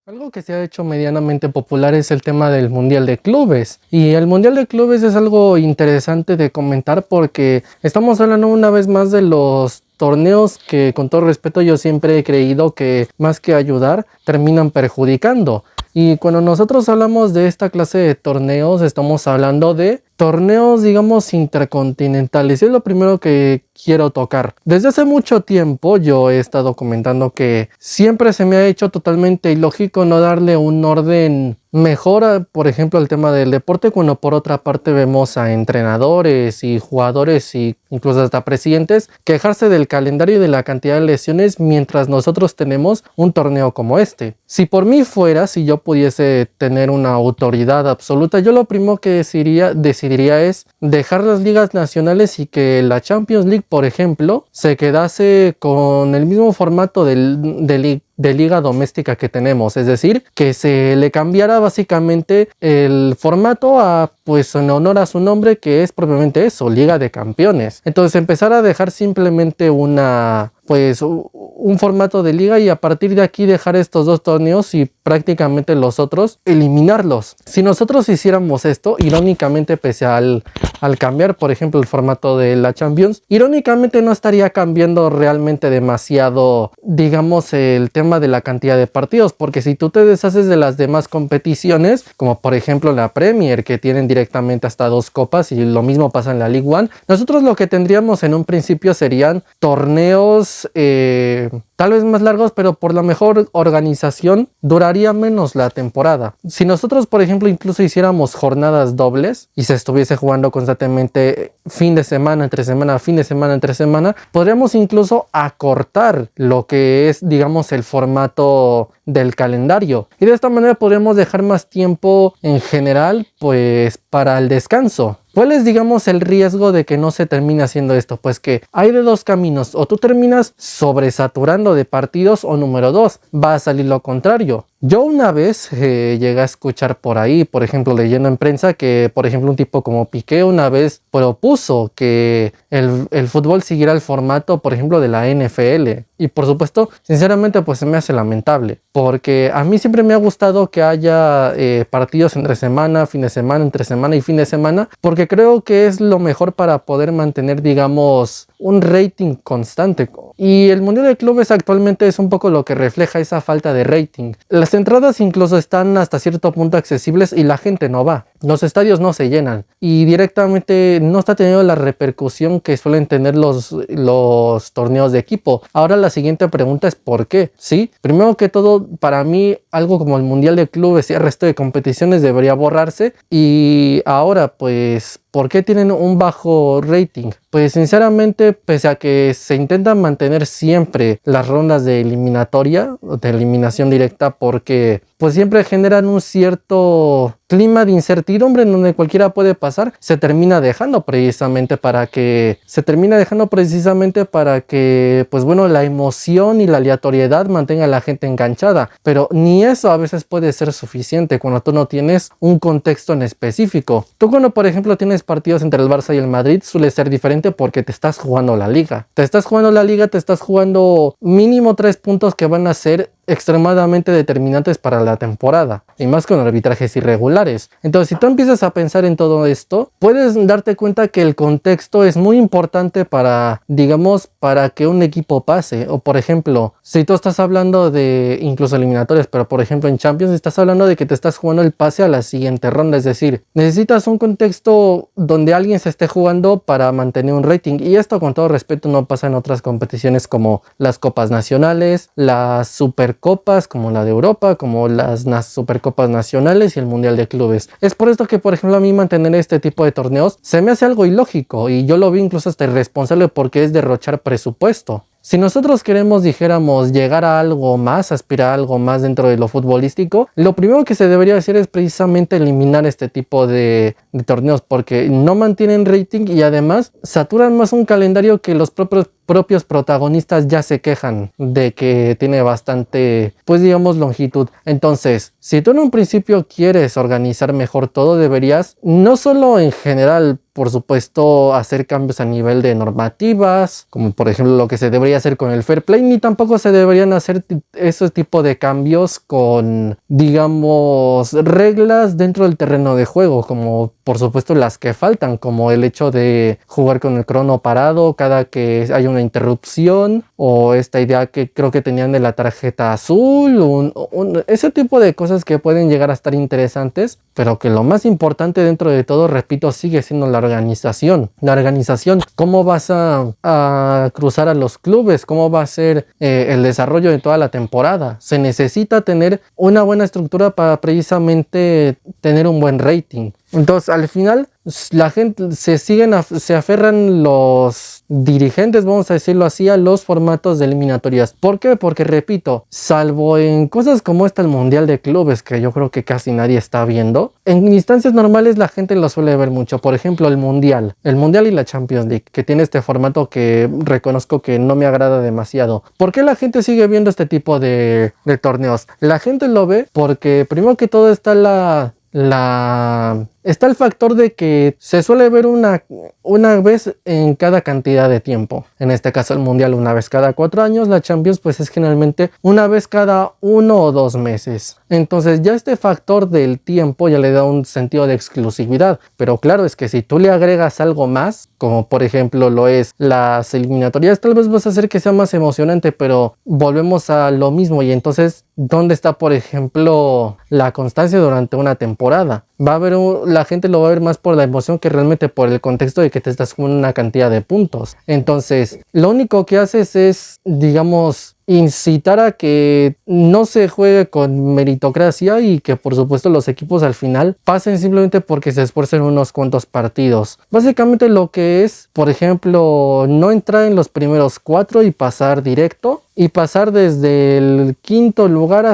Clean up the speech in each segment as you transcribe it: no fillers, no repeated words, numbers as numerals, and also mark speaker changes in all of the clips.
Speaker 1: Algo que se ha hecho medianamente popular es el tema del Mundial de Clubes. Y el Mundial de Clubes es algo interesante de comentar porque estamos hablando una vez más de los torneos que, con todo respeto, yo siempre he creído que más que ayudar terminan perjudicando. Y cuando nosotros hablamos de esta clase de torneos, estamos hablando de torneos, digamos, intercontinentales. Y es lo primero que quiero tocar. Desde hace mucho tiempo yo he estado comentando que siempre se me ha hecho totalmente ilógico no darle un orden mejor, por ejemplo, al tema del deporte, cuando por otra parte vemos a entrenadores y jugadores y incluso hasta presidentes quejarse del calendario y de la cantidad de lesiones mientras nosotros tenemos un torneo como este. Si por mí fuera, si yo pudiese tener una autoridad absoluta, yo lo primero que decidiría es dejar las ligas nacionales y que la Champions League, por ejemplo, se quedase con el mismo formato de liga doméstica que tenemos, es decir, que se le cambiara básicamente el formato a, pues en honor a su nombre, que es propiamente eso, Liga de Campeones. Entonces empezar a dejar simplemente un formato de liga y a partir de aquí dejar estos dos torneos y prácticamente los otros eliminarlos. Si nosotros hiciéramos esto, irónicamente pese al cambiar, por ejemplo, el formato de la Champions, irónicamente no estaría cambiando realmente demasiado, digamos, el tema de la cantidad de partidos, porque si tú te deshaces de las demás competiciones, como por ejemplo la Premier, que tienen directamente hasta 2 copas, y lo mismo pasa en la League One, nosotros lo que tendríamos en un principio serían torneos tal vez más largos, pero por la mejor organización duraría menos la temporada. Si nosotros, por ejemplo, incluso hiciéramos jornadas dobles y se estuviese jugando constantemente fin de semana entre semana, fin de semana entre semana, podríamos incluso acortar lo que es, digamos, el formato del calendario. Y de esta manera podríamos dejar más tiempo en general, pues, para el descanso. ¿Cuál es, digamos, el riesgo de que no se termine haciendo esto? Pues que hay de dos caminos, o tú terminas sobresaturando de partidos o número 2, va a salir lo contrario. Yo una vez llegué a escuchar por ahí, por ejemplo, leyendo en prensa que, por ejemplo, un tipo como Piqué una vez propuso que el fútbol siguiera el formato, por ejemplo, de la NFL. Y por supuesto, sinceramente, pues se me hace lamentable, porque a mí siempre me ha gustado que haya partidos entre semana, fin de semana, entre semana y fin de semana, porque creo que es lo mejor para poder mantener, digamos, un rating constante. Y el Mundial de Clubes actualmente es un poco lo que refleja esa falta de rating. Las entradas incluso están hasta cierto punto accesibles y la gente no va. Los estadios no se llenan y directamente no está teniendo la repercusión que suelen tener los torneos de equipo. Ahora la siguiente pregunta es ¿por qué? Sí, primero que todo, para mí algo como el Mundial de Clubes y el resto de competiciones debería borrarse. Y ahora, pues, ¿por qué tienen un bajo rating? Pues sinceramente, pese a que se intentan mantener siempre las rondas de eliminatoria, de eliminación directa, porque pues siempre generan un cierto clima de incertidumbre en donde cualquiera puede pasar, se termina dejando precisamente para que pues bueno, la emoción y la aleatoriedad mantenga a la gente enganchada. Pero ni eso a veces puede ser suficiente cuando tú no tienes un contexto en específico. Tú cuando por ejemplo tienes partidos entre el Barça y el Madrid suele ser diferente porque te estás jugando la liga. Te estás jugando mínimo 3 puntos que van a ser extremadamente determinantes para la temporada, y más con arbitrajes irregulares. Entonces, si tú empiezas a pensar en todo esto, puedes darte cuenta que el contexto es muy importante para, digamos, para que un equipo pase. O por ejemplo, si tú estás hablando de incluso eliminatorias, pero por ejemplo en Champions estás hablando de que te estás jugando el pase a la siguiente ronda, es decir, necesitas un contexto donde alguien se esté jugando para mantener un rating, y esto con todo respeto no pasa en otras competiciones como las copas nacionales, las supercopas como la de Europa, como las supercopas nacionales y el Mundial de Clubes. Es por esto que, por ejemplo, a mí mantener este tipo de torneos se me hace algo ilógico, y yo lo vi incluso hasta irresponsable porque es derrochar presupuesto. Si nosotros queremos, dijéramos, llegar a algo más, aspirar a algo más dentro de lo futbolístico, lo primero que se debería hacer es precisamente eliminar este tipo de torneos, porque no mantienen rating y además saturan más un calendario que los propios propios protagonistas ya se quejan de que tiene bastante, pues digamos, longitud. Entonces, si tú en un principio quieres organizar mejor todo, deberías no solo en general, por supuesto, hacer cambios a nivel de normativas, como por ejemplo lo que se debería hacer con el fair play, ni tampoco se deberían hacer ese tipo de cambios con, digamos, reglas dentro del terreno de juego, como por supuesto las que faltan, como el hecho de jugar con el crono parado cada que hay una interrupción, o esta idea que creo que tenían de la tarjeta azul, ese tipo de cosas que pueden llegar a estar interesantes, pero que lo más importante dentro de todo, repito, sigue siendo la organización. La organización, cómo vas a cruzar a los clubes, cómo va a ser el desarrollo de toda la temporada. Se necesita tener una buena estructura para precisamente tener un buen rating. Entonces, al final, la gente se aferran los dirigentes, vamos a decirlo así, a los formatos de eliminatorias. ¿Por qué? Porque, repito, salvo en cosas como el Mundial de Clubes, que yo creo que casi nadie está viendo, en instancias normales la gente lo suele ver mucho. Por ejemplo, el Mundial y la Champions League, que tiene este formato que reconozco que no me agrada demasiado. ¿Por qué la gente sigue viendo este tipo de torneos? La gente lo ve porque, primero que todo, está está el factor de que se suele ver una vez en cada cantidad de tiempo. En este caso el Mundial una vez cada 4 años, la Champions pues es generalmente una vez cada 1 o 2 meses. Entonces ya este factor del tiempo ya le da un sentido de exclusividad. Pero claro, es que si tú le agregas algo más, como por ejemplo lo es las eliminatorias, tal vez vas a hacer que sea más emocionante, pero volvemos a lo mismo. Y entonces, ¿dónde está por ejemplo la constancia durante una temporada? La gente lo va a ver más por la emoción que realmente por el contexto de que te estás con una cantidad de puntos. Entonces, lo único que haces es, digamos, incitar a que no se juegue con meritocracia y que por supuesto los equipos al final pasen simplemente porque se esfuercen unos cuantos partidos. Básicamente lo que es, por ejemplo, no entrar en los primeros 4 y pasar directo, y pasar desde el 5º lugar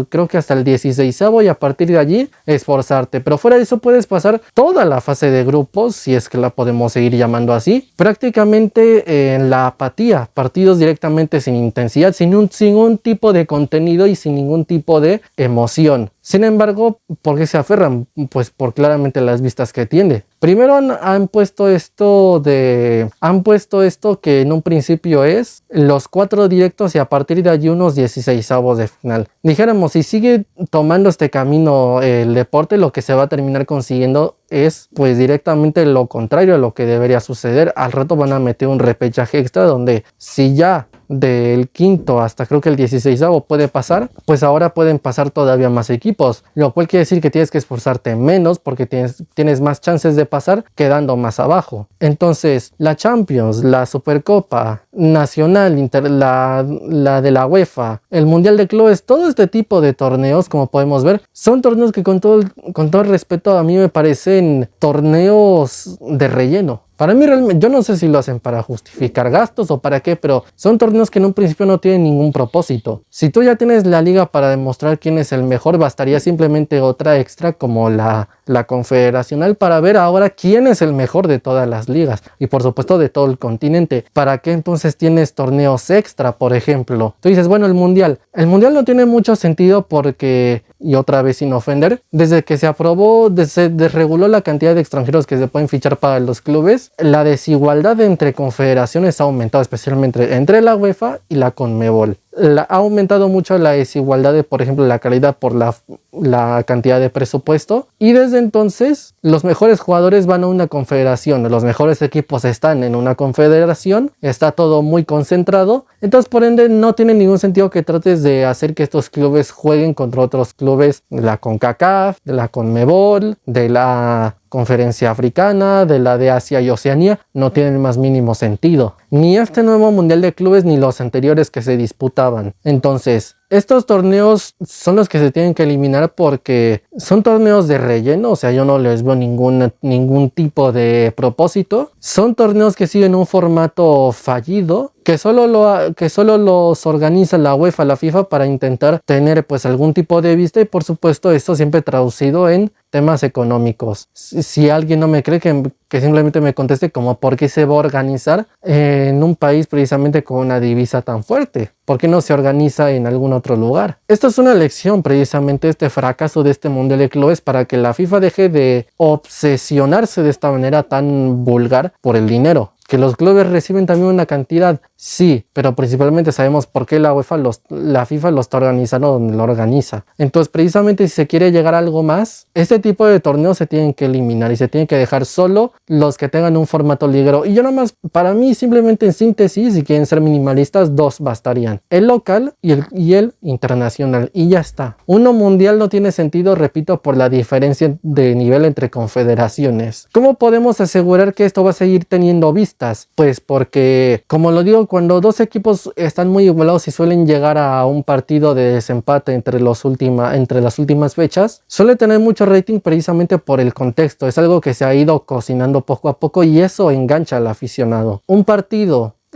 Speaker 1: creo que hasta el 16º, y a partir de allí esforzarte. Pero fuera de eso puedes pasar toda la fase de grupos, si es que la podemos seguir llamando así, prácticamente en la apatía, partidos directamente sin intensidad, sin un tipo de contenido y sin ningún tipo de emoción. Sin embargo, ¿por qué se aferran? Pues por claramente las vistas que tiene. Primero han puesto esto que en un principio es los 4 directos y a partir de allí unos 16avos de final. Dijéramos, si sigue tomando este camino el deporte, lo que se va a terminar consiguiendo es pues directamente lo contrario a lo que debería suceder. Al rato van a meter un repechaje extra donde si ya del 5º hasta creo que el 16avo puede pasar, pues ahora pueden pasar todavía más equipos, lo cual quiere decir que tienes que esforzarte menos porque tienes más chances de pasar quedando más abajo. Entonces la Champions, la Supercopa Nacional, la de la UEFA, el Mundial de Clubes, todo este tipo de torneos, como podemos ver, son torneos que con todo el respeto a mí me parecen torneos de relleno. Para mí realmente, yo no sé si lo hacen para justificar gastos o para qué, pero son torneos que en un principio no tienen ningún propósito. Si tú ya tienes la liga para demostrar quién es el mejor, bastaría simplemente otra extra como la confederacional para ver ahora quién es el mejor de todas las ligas y por supuesto de todo el continente. ¿Para qué entonces tienes torneos extra, por ejemplo? Tú dices, bueno, el mundial no tiene mucho sentido porque, y otra vez sin ofender, desde que se aprobó, se desreguló la cantidad de extranjeros que se pueden fichar para los clubes, la desigualdad entre confederaciones ha aumentado, especialmente entre la UEFA y la CONMEBOL. Ha aumentado mucho la desigualdad de, por ejemplo, la calidad por la cantidad de presupuesto, y desde entonces los mejores jugadores van a una confederación, los mejores equipos están en una confederación, está todo muy concentrado, entonces por ende no tiene ningún sentido que trates de hacer que estos clubes jueguen contra otros clubes de la CONCACAF, de la CONMEBOL, de la Conferencia Africana, de la de Asia y Oceanía. No tiene el más mínimo sentido. Ni este nuevo Mundial de Clubes ni los anteriores que se disputaban. Entonces, estos torneos son los que se tienen que eliminar porque son torneos de relleno, o sea, yo no les veo ningún tipo de propósito. Son torneos que siguen un formato fallido, que solo los organiza la UEFA, la FIFA, para intentar tener pues algún tipo de vista, y por supuesto esto siempre traducido en temas económicos. Si alguien no me cree, que simplemente me conteste como por qué se va a organizar en un país precisamente con una divisa tan fuerte. ¿Por qué no se organiza en algún otro lugar? Esto es una lección precisamente, este fracaso de este Mundial de Clubes, para que la FIFA deje de obsesionarse de esta manera tan vulgar por el dinero. Que los clubes reciben también una cantidad, sí, pero principalmente sabemos por qué la FIFA lo está organizando donde lo organiza. Entonces, precisamente si se quiere llegar a algo más, este tipo de torneos se tienen que eliminar y se tienen que dejar solo los que tengan un formato liguero. Y yo nada más, para mí, simplemente en síntesis, si quieren ser minimalistas, dos bastarían: el local y el internacional, y ya está. Uno mundial no tiene sentido, repito, por la diferencia de nivel entre confederaciones. ¿Cómo podemos asegurar que esto va a seguir teniendo vistas? Pues porque, como lo digo, cuando dos equipos están muy igualados y suelen llegar a un partido de desempate entre las últimas fechas, suele tener mucho rating precisamente por el contexto. Es algo que se ha ido cocinando poco a poco y eso engancha al aficionado.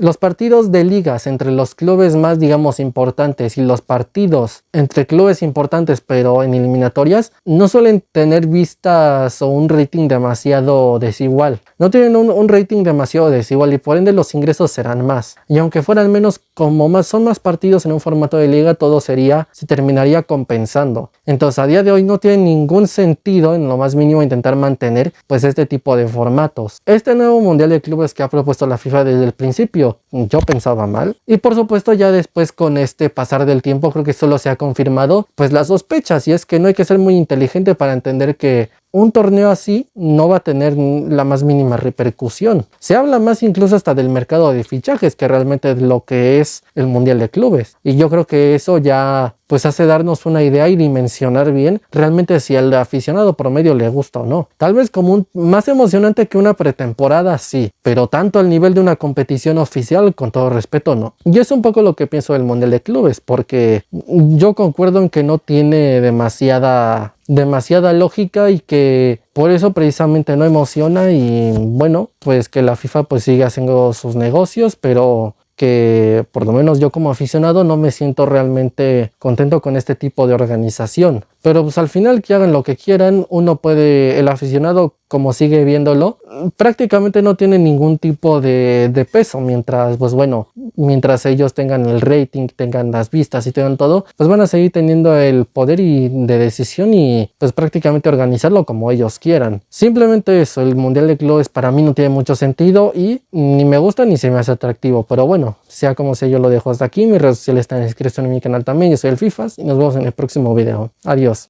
Speaker 1: Los partidos de ligas entre los clubes más, digamos, importantes y los partidos entre clubes importantes pero en eliminatorias no suelen tener vistas o un rating demasiado desigual. No tienen un rating demasiado desigual y por ende los ingresos serán más. Y aunque fueran menos, son más partidos en un formato de liga, todo se terminaría compensando. Entonces, a día de hoy no tiene ningún sentido en lo más mínimo intentar mantener pues este tipo de formatos. Este nuevo Mundial de Clubes que ha propuesto la FIFA desde el principio, yo pensaba mal, y por supuesto ya después con este pasar del tiempo creo que solo se ha confirmado pues las sospechas, y es que no hay que ser muy inteligente para entender que un torneo así no va a tener la más mínima repercusión. Se habla más incluso hasta del mercado de fichajes que realmente de lo que es el Mundial de Clubes, y yo creo que eso ya pues hace darnos una idea y dimensionar bien realmente si al aficionado promedio le gusta o no. Tal vez como más emocionante que una pretemporada, sí, pero tanto al nivel de una competición oficial, con todo respeto, no. Y es un poco lo que pienso del Mundial de Clubes, porque yo concuerdo en que no tiene demasiada lógica y que por eso precisamente no emociona. Y bueno, pues que la FIFA pues sigue haciendo sus negocios, pero que por lo menos yo como aficionado no me siento realmente contento con este tipo de organización. Pero pues al final que hagan lo que quieran, el aficionado como sigue viéndolo, prácticamente no tiene ningún tipo de peso mientras ellos tengan el rating, tengan las vistas y tengan todo, pues van a seguir teniendo el poder de decisión y pues prácticamente organizarlo como ellos quieran. Simplemente eso, el Mundial de Clubes para mí no tiene mucho sentido y ni me gusta ni se me hace atractivo, pero bueno, sea como sea, yo lo dejo hasta aquí. Mis redes sociales están en la descripción de mi canal también. Yo soy el Fifas y nos vemos en el próximo video. Adiós.